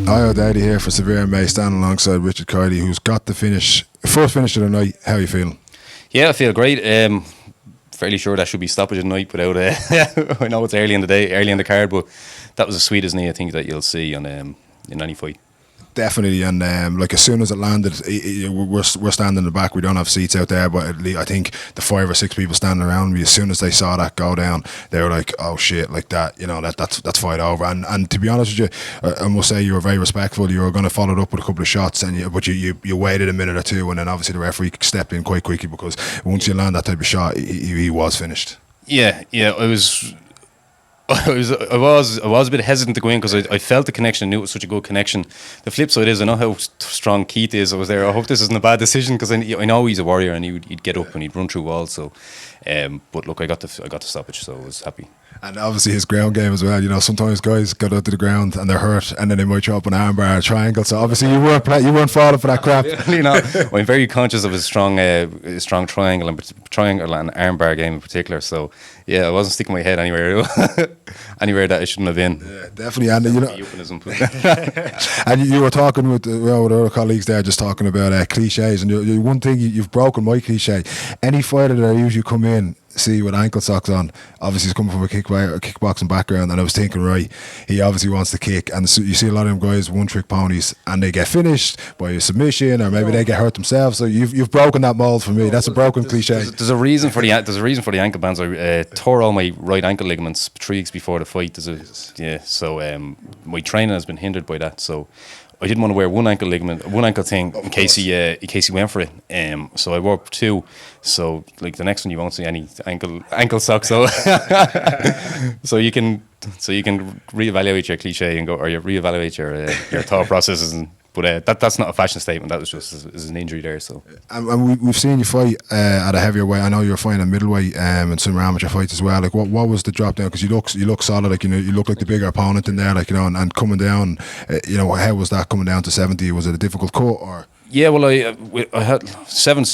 Hi, Daly here for SevereMMA, standing alongside Richard Kiely, who's got the first finish of the night. How are you feeling? Yeah, I feel great. Fairly sure that should be stoppage at night without. I know it's early in the day, early in the card, but that was the sweetest knee I think that you'll see on in any fight. Definitely, and like as soon as it landed, we're standing in the back. We don't have seats out there, but I think the 5 or 6 people standing around me, as soon as they saw that go down, they were like, "Oh shit!" Like that, you know, that's fight over. And to be honest with you, I must say you were very respectful. You were going to follow it up with a couple of shots, but you waited a minute or two, and then obviously the referee stepped in quite quickly because once you land that type of shot, he was finished. Yeah, I was a bit hesitant to go in because I felt the connection. I knew it was such a good connection. The flip side is I know how strong Keith is. I was there. I hope this isn't a bad decision because I know he's a warrior and he'd get up and he'd run through walls. So, but look, I got the stoppage, so I was happy. And obviously his ground game as well. You know, sometimes guys get out to the ground and they're hurt, and then they might throw up an armbar, or triangle. So obviously you weren't falling for that crap. You know, I'm very conscious of his strong triangle and armbar game in particular. So yeah, I wasn't sticking my head anywhere that I shouldn't have been. Yeah, definitely. And you know, and you were talking with other colleagues there, just talking about cliches. And one thing you've broken my cliche. Any fighter that I usually come in see with ankle socks on, obviously he's coming from a kickboxing background, and I was thinking, right, he obviously wants to kick, and so you see a lot of them guys one trick ponies and they get finished by a submission, or maybe they get hurt themselves. So you've broken that mold for me. That's a broken cliche. There's a reason for the ankle bands. I tore all my right ankle ligaments 3 weeks before the fight. So my training has been hindered by that. So I didn't want to wear one ankle thing in case he went for it. So I wore 2. So like the next one you won't see any ankle socks. So so you can reevaluate your cliche and go, or you reevaluate your thought processes. But that's not a fashion statement. That was just as an injury there. So, and we've seen you fight at a heavier weight. I know you're fighting a middleweight and some amateur fights as well. Like, what was the drop down? Because you look solid. Like, you know, you look like the bigger opponent in there. Like, you know, and coming down, you know, how was that coming down to 70? Was it a difficult cut or? Yeah, well, I had seven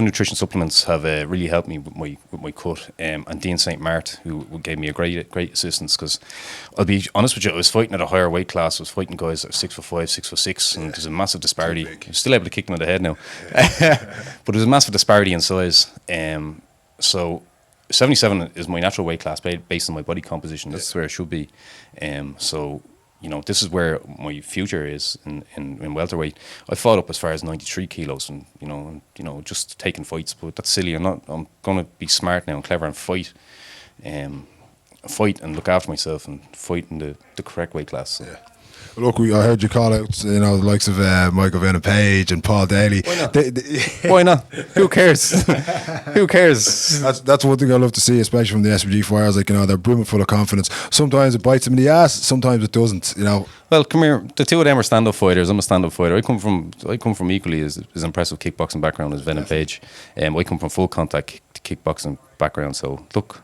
nutrition supplements have really helped me with my cut, and Dean St. Mart, who gave me a great assistance, because I'll be honest with you, I was fighting at a higher weight class. I was fighting guys that are 6'5", 6'6", and there's a massive disparity. I'm still able to kick them in the head now, but there's a massive disparity in size. So 77 is my natural weight class based on my body composition. That's where it should be. So, you know, this is where my future is in welterweight. I fought up as far as 93 kilos, and you know, just taking fights. But that's silly. I'm going to be smart now and clever and fight and look after myself and fight in the correct weight class. So. Yeah. Look, I heard you call out, you know, the likes of Michael Van Page and Paul Daly. Why not? Why not? Who cares? Who cares? That's one thing I love to see, especially from the SBG fighters. Like, you know, they're brimming full of confidence. Sometimes it bites them in the ass. Sometimes it doesn't. You know. Well, come here. The two of them are stand-up fighters. I'm a stand-up fighter. I come from equally as impressive kickboxing background as Van Page. I come from full contact kickboxing background. So look,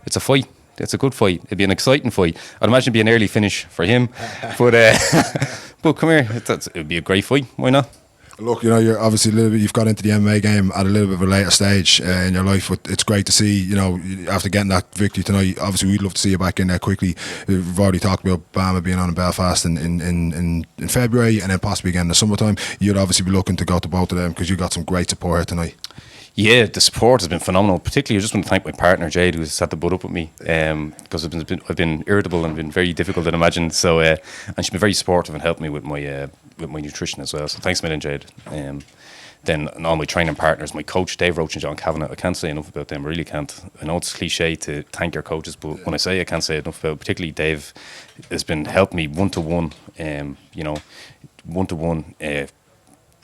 it's a fight. It's a good fight. It'd be an exciting fight. I'd imagine it'd be an early finish for him. But come here, it'd be a great fight. Why not? Look, you know, you're obviously you've got into the MMA game at a little bit of a later stage in your life, but it's great to see, you know, after getting that victory tonight. Obviously, we'd love to see you back in there quickly. We've already talked about BAMMA being on in Belfast in February, and then possibly again in the summertime. You'd obviously be looking to go to both of them because you got some great support here tonight. Yeah, the support has been phenomenal. Particularly, I just want to thank my partner Jade, who's had to put up with me, because I've been irritable and been very difficult to imagine. So, and she's been very supportive and helped me with my nutrition as well. So, thanks a million, Jade. Then and all my training partners, my coach Dave Roach and John Kavanagh. I can't say enough about them. I really can't. I know it's cliche to thank your coaches, but when I say I can't say enough about, particularly Dave, has been helping me one-to-one. You know, one-to-one.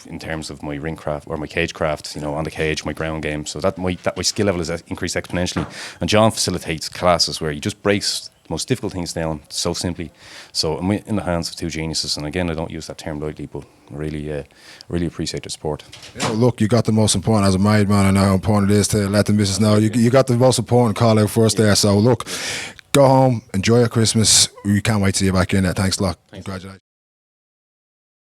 In terms of my ring craft or my cage craft, you know, on the cage, my ground game, so that my skill level has increased exponentially. And John facilitates classes where he just breaks the most difficult things down so simply. So I'm in the hands of two geniuses, and again, I don't use that term lightly, but I really appreciate the support. Yeah, look, you got the most important, as a married man, I know how important it is to let the missus know. You got the most important call out first there. So look, go home, enjoy your Christmas. We can't wait to see you back in there. Thanks a lot. Congratulations.